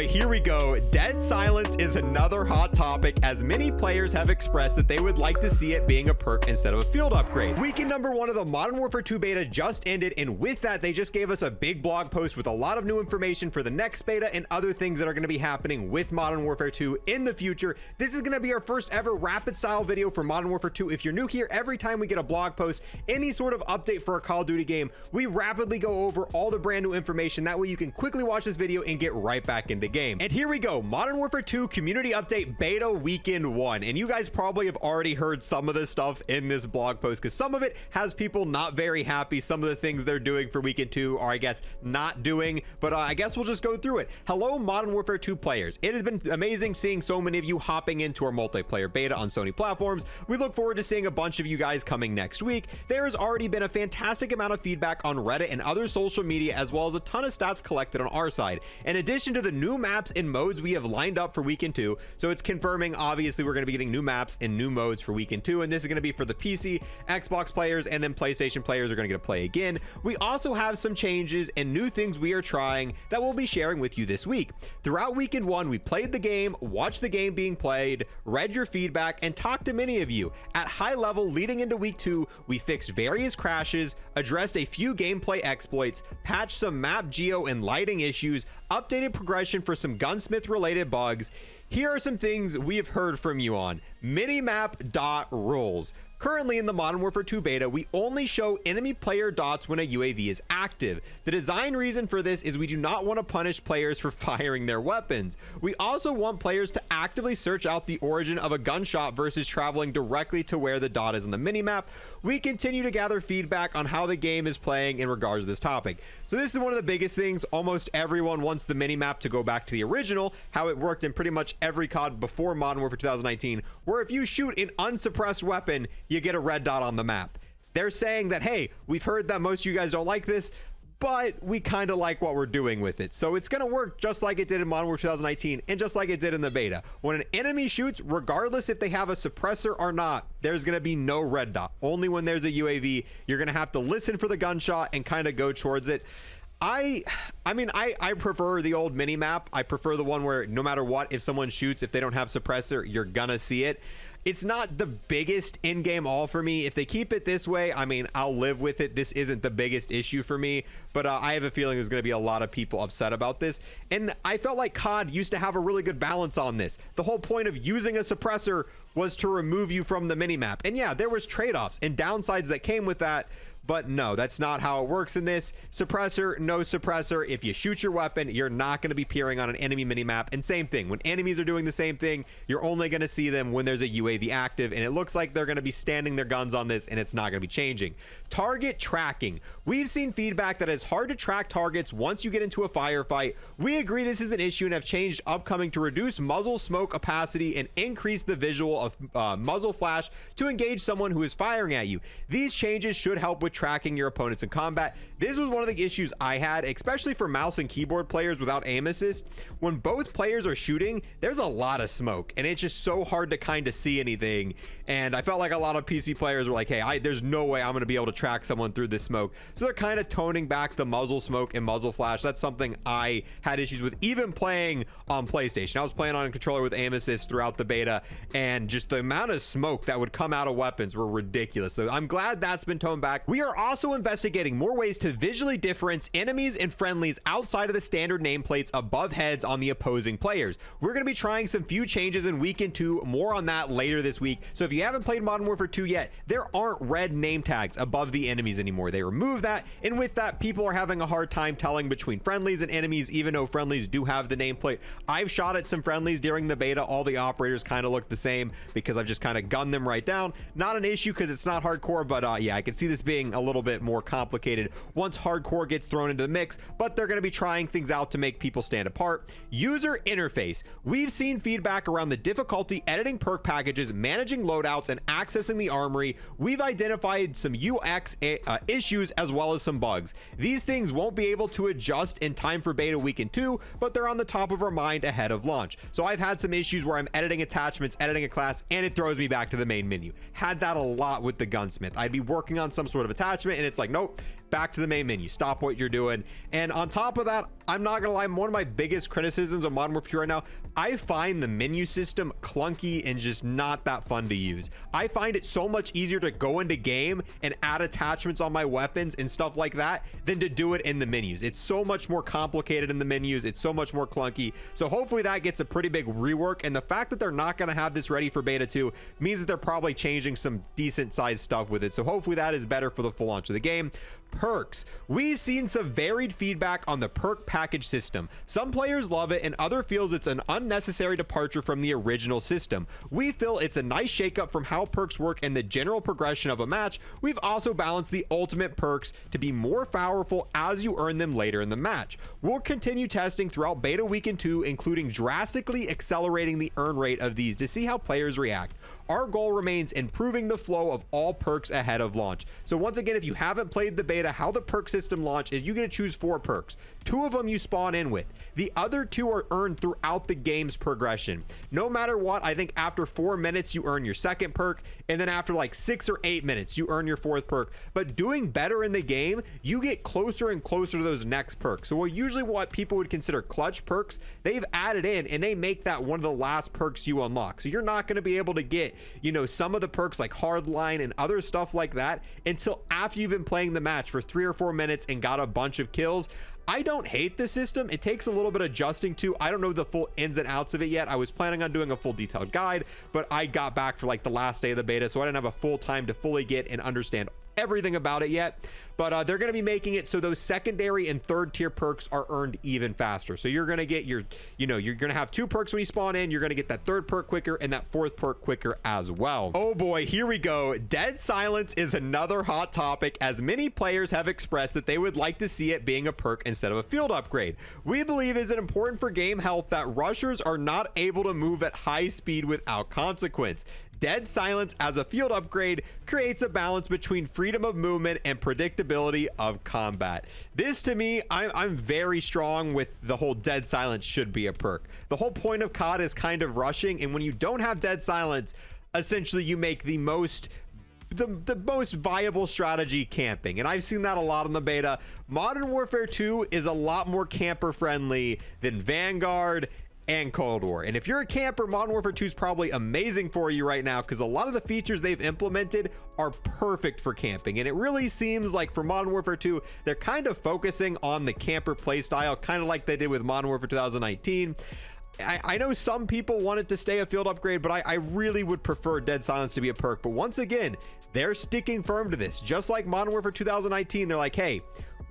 boy, here we go. Dead silence is another hot topic, as many players have expressed that they would like to see it being a perk instead of a field upgrade. Weekend number 1 of the Modern Warfare 2 beta just ended, and with that, they just gave us a big blog post with a lot of new information for the next beta and other things that are going to be happening with Modern Warfare 2 in the future. This is going to be our first ever rapid style video for Modern Warfare 2. If you're new here, every time we get a blog post, any sort of update for a Call of Duty game, we rapidly go over all the brand new information. That way you can quickly watch this video and get right back into game. And here we go, Modern Warfare 2 community update beta weekend 1. And you guys probably have already heard some of this stuff in this blog post, because some of it has people not very happy. Some of the things they're doing for weekend 2 are, I guess, not doing, but I guess we'll just go through it. Hello, Modern Warfare 2 players. It has been amazing seeing so many of you hopping into our multiplayer beta on Sony platforms. We look forward to seeing a bunch of you guys coming next week. There has already been a fantastic amount of feedback on Reddit and other social media, as well as a ton of stats collected on our side. In addition to the new maps and modes we have lined up for weekend 2, so it's confirming obviously we're going to be getting new maps and new modes for weekend 2, and this is going to be for the PC, Xbox players, and then PlayStation players are going to get to play again. We also have some changes and new things we are trying that we'll be sharing with you this week. Throughout weekend 1, we played the game, watched the game being played, read your feedback, and talked to many of you. At high level, leading into week 2, we fixed various crashes, addressed a few gameplay exploits, patched some map geo and lighting issues, updated progression for some gunsmith related bugs. Here are some things we have heard from you on. Minimap dot rules. Currently in the Modern Warfare 2 beta, we only show enemy player dots when a UAV is active. The design reason for this is we do not want to punish players for firing their weapons. We also want players to actively search out the origin of a gunshot versus traveling directly to where the dot is on the minimap. We continue to gather feedback on how the game is playing in regards to this topic. So this is one of the biggest things. Almost everyone wants the minimap to go back to the original, how it worked in pretty much every COD before Modern Warfare 2019, where if you shoot an unsuppressed weapon, you get a red dot on the map. They're saying that, hey, we've heard that most of you guys don't like this, but we kind of like what we're doing with it. So it's going to work just like it did in Modern Warfare 2019 and just like it did in the beta. When an enemy shoots, regardless if they have a suppressor or not, there's going to be no red dot. Only when there's a UAV, you're going to have to listen for the gunshot and kind of go towards it. I mean, I prefer the old mini map. I prefer the one where no matter what, if someone shoots, if they don't have suppressor, you're gonna see it. It's not the biggest in-game all for me. If they keep it this way, I mean, I'll live with it. This isn't the biggest issue for me, but I have a feeling there's going to be a lot of people upset about this. And I felt like COD used to have a really good balance on this. The whole point of using a suppressor was to remove you from the minimap. And yeah, there was trade-offs and downsides that came with that. But no, that's not how it works in this. Suppressor, no suppressor. If you shoot your weapon, you're not going to be peering on an enemy minimap. And same thing, when enemies are doing the same thing, you're only going to see them when there's a UAV active. And it looks like they're going to be standing their guns on this, and it's not going to be changing. Target tracking. We've seen feedback that it's hard to track targets once you get into a firefight. We agree this is an issue and have changed upcoming to reduce muzzle smoke opacity and increase the visual of muzzle flash to engage someone who is firing at you. These changes should help with tracking your opponents in combat. This was one of the issues I had, especially for mouse and keyboard players without aim assist. When both players are shooting, there's a lot of smoke, and it's just so hard to kind of see anything. And I felt like a lot of PC players were like, hey, there's no way I'm going to be able to track someone through this smoke. So they're kind of toning back the muzzle smoke and muzzle flash. That's something I had issues with, even playing on PlayStation. I was playing on a controller with aim assist throughout the beta, and just the amount of smoke that would come out of weapons were ridiculous. So I'm glad that's been toned back. We are also investigating more ways to visually differentiate enemies and friendlies outside of the standard nameplates above heads on the opposing players. We're going to be trying some few changes in weekend 2, more on that later this week. So if you haven't played Modern Warfare 2 yet, there aren't red name tags above the enemies anymore. They removed that, and with that, people are having a hard time telling between friendlies and enemies, even though friendlies do have the nameplate. I've shot at some friendlies during the beta. All the operators kind of look the same because I've just kind of gunned them right down. Not an issue because it's not hardcore, but yeah, I can see this being a little bit more complicated once hardcore gets thrown into the mix, but they're going to be trying things out to make people stand apart. User interface. We've seen feedback around the difficulty editing perk packages, managing loadouts, and accessing the armory. We've identified some UX issues as well as some bugs. These things won't be able to adjust in time for beta weekend 2, but they're on the top of our mind ahead of launch. So I've had some issues where I'm editing attachments, editing a class, and it throws me back to the main menu. Had that a lot with the gunsmith. I'd be working on some sort of attachment and it's like, nope, back to the main menu, stop what you're doing. And on top of that, I'm not gonna lie, one of my biggest criticisms of Modern Warfare 2 right now, I find the menu system clunky and just not that fun to use. I find it so much easier to go into game and add attachments on my weapons and stuff like that than to do it in the menus. It's so much more complicated in the menus, it's so much more clunky. So hopefully that gets a pretty big rework, and the fact that they're not going to have this ready for beta 2 means that they're probably changing some decent sized stuff with it. So hopefully that is better for the full launch of the game. Perks. We've seen some varied feedback on the perk package system. Some players love it and other feels it's an unnecessary departure from the original system. We feel it's a nice shakeup from how perks work and the general progression of a match. We've also balanced the ultimate perks to be more powerful as you earn them later in the match. We'll continue testing throughout beta weekend 2, including drastically accelerating the earn rate of these to see how players react. Our goal remains improving the flow of all perks ahead of launch. So once again, if you haven't played the beta, how the perk system launch is you get to choose 4 perks. 2 of them you spawn in with. The other 2 are earned throughout the game's progression. No matter what, I think after 4 minutes you earn your second perk, and then after like 6 or 8 minutes you earn your 4th perk. But doing better in the game, you get closer and closer to those next perks. So usually what people would consider clutch perks, they've added in and they make that one of the last perks you unlock. So you're not going to be able to get, you know, some of the perks like hardline and other stuff like that until after you've been playing the match for 3 or 4 minutes and got a bunch of kills. I don't hate the system. It takes a little bit adjusting to. I don't know the full ins and outs of it yet. I was planning on doing a full detailed guide, but I got back for like the last day of the beta, so I didn't have a full time to fully get and understand everything about it yet. But they're going to be making it so those secondary and third tier perks are earned even faster. So you're going to get your, you know, you're going to have 2 perks when you spawn in. You're going to get that 3rd perk quicker and that 4th perk quicker as well. Oh boy, here we go. Dead silence is another hot topic, as many players have expressed that they would like to see it being a perk instead of a field upgrade. We believe it is important for game health that rushers are not able to move at high speed without consequence. Dead silence as a field upgrade creates a balance between freedom of movement and predictability of combat. This, to me, I'm very strong with the whole dead silence should be a perk. The whole point of COD is kind of rushing, and when you don't have dead silence, essentially you make the most viable strategy camping, and I've seen that a lot in the beta. Modern Warfare 2 is a lot more camper friendly than Vanguard and Cold War, and if you're a camper, Modern Warfare 2 is probably amazing for you right now, because a lot of the features they've implemented are perfect for camping. And it really seems like for Modern Warfare 2 they're kind of focusing on the camper playstyle, kind of like they did with Modern Warfare 2019. I know some people want it to stay a field upgrade, but I really would prefer dead silence to be a perk. But once again, they're sticking firm to this, just like Modern Warfare 2019. They're like, hey,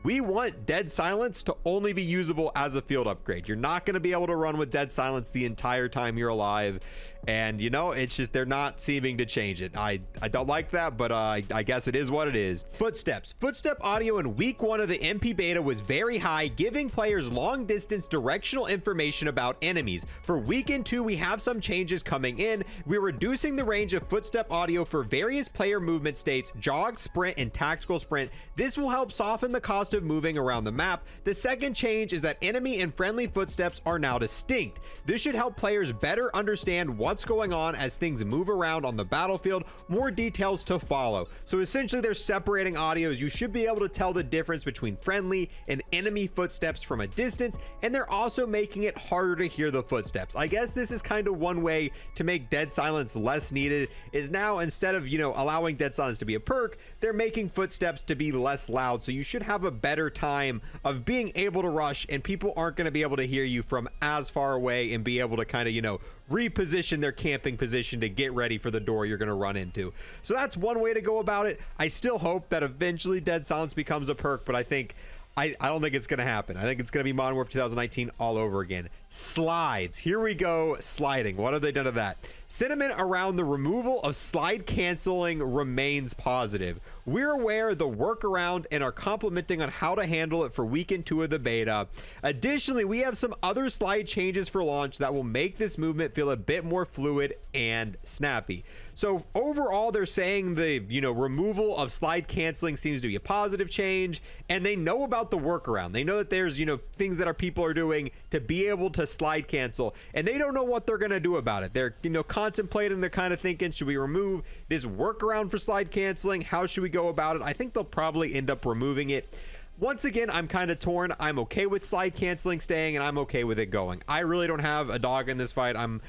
we want dead silence to only be usable as a field upgrade. You're not going to be able to run with dead silence the entire time you're alive. And, you know, it's just they're not seeming to change it. I don't like that, but I guess it is what it is. Footsteps. Footstep audio in week 1 of the MP beta was very high, giving players long distance directional information about enemies. For weekend 2, we have some changes coming in. We're reducing the range of footstep audio for various player movement states, jog, sprint, and tactical sprint. This will help soften the cost of moving around the map. The second change is that enemy and friendly footsteps are now distinct. This should help players better understand what's going on as things move around on the battlefield. More details to follow. So essentially they're separating audios. You should be able to tell the difference between friendly and enemy footsteps from a distance, and they're also making it harder to hear the footsteps. I guess this is kind of one way to make dead silence less needed, is now instead of, you know, allowing dead silence to be a perk, they're making footsteps to be less loud. So you should have a better time of being able to rush, and people aren't going to be able to hear you from as far away and be able to kind of, you know, reposition their camping position to get ready for the door you're going to run into. So that's one way to go about it. I still hope that eventually dead silence becomes a perk, but I don't think it's going to happen. I think it's going to be Modern Warfare 2019 all over again. Slides. Here we go. Sliding. What have they done to that? Sentiment around the removal of slide canceling remains positive. We're aware of the workaround and are complimenting on how to handle it for weekend 2 of the beta. Additionally, we have some other slide changes for launch that will make this movement feel a bit more fluid and snappy. So overall, they're saying the, you know, removal of slide canceling seems to be a positive change, and they know about the workaround. They know that there's, you know, things that people are doing to be able to slide cancel, and they don't know what they're going to do about it. They're, you know, contemplating, they're kind of thinking, should we remove this workaround for slide canceling? How should we go about it? I think they'll probably end up removing it. Once again, I'm kind of torn. I'm okay with slide canceling staying, and I'm okay with it going. I really don't have a dog in this fight. I'm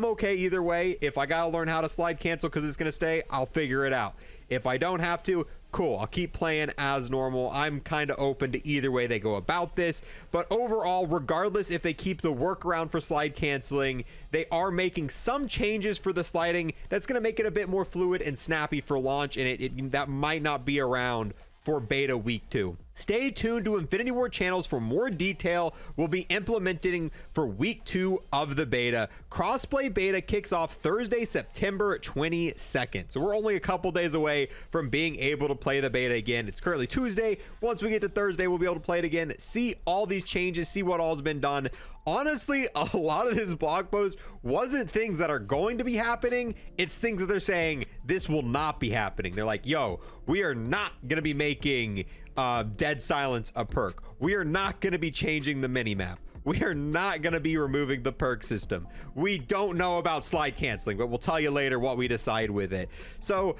okay either way. If I gotta learn how to slide cancel because it's gonna stay, I'll figure it out. If I don't have to, cool, I'll keep playing as normal. I'm kind of open to either way they go about this. But overall, regardless if they keep the workaround for slide canceling, they are making some changes for the sliding that's gonna make it a bit more fluid and snappy for launch, and that might not be around for beta week 2. Stay tuned to Infinity Ward channels for more detail we'll be implementing for week 2 of the beta. Crossplay beta kicks off Thursday, September 22nd. So we're only a couple days away from being able to play the beta again. It's currently Tuesday. Once we get to Thursday, we'll be able to play it again, see all these changes, see what all's been done. Honestly, a lot of this blog post wasn't things that are going to be happening. It's things that they're saying this will not be happening. They're like, yo, we are not going to be making Dead Silence a perk. We are not going to be changing the minimap. We are not going to be removing the perk system. We don't know about slide canceling, but we'll tell you later what we decide with it. So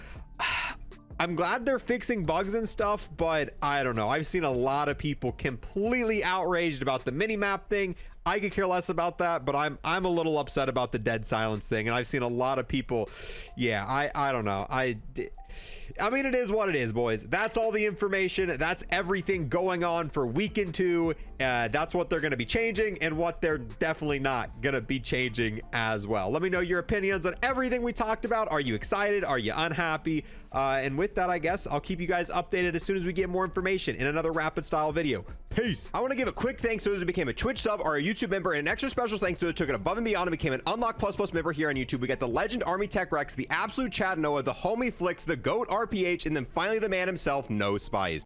I'm glad they're fixing bugs and stuff, but I don't know. I've seen a lot of people completely outraged about the minimap thing. I could care less about that, but I'm a little upset about the Dead Silence thing, and I've seen a lot of people. Yeah, I don't know. I mean, it is what it is, boys. That's all the information. That's everything going on for weekend 2. That's what they're going to be changing and what they're definitely not going to be changing as well. Let me know your opinions on everything we talked about. Are you excited? Are you unhappy? And with that, I guess I'll keep you guys updated as soon as we get more information in another rapid style video. Peace. I want to give a quick thanks to those who became a Twitch sub or a YouTube member, and an extra special thanks to those who took it above and beyond and became an Unlock Plus Plus member here on YouTube. We got the Legend Army Tech Rex, the Absolute Chad Noah, the Homie Flicks, the Goat RPH, and then finally the man himself, No Spies.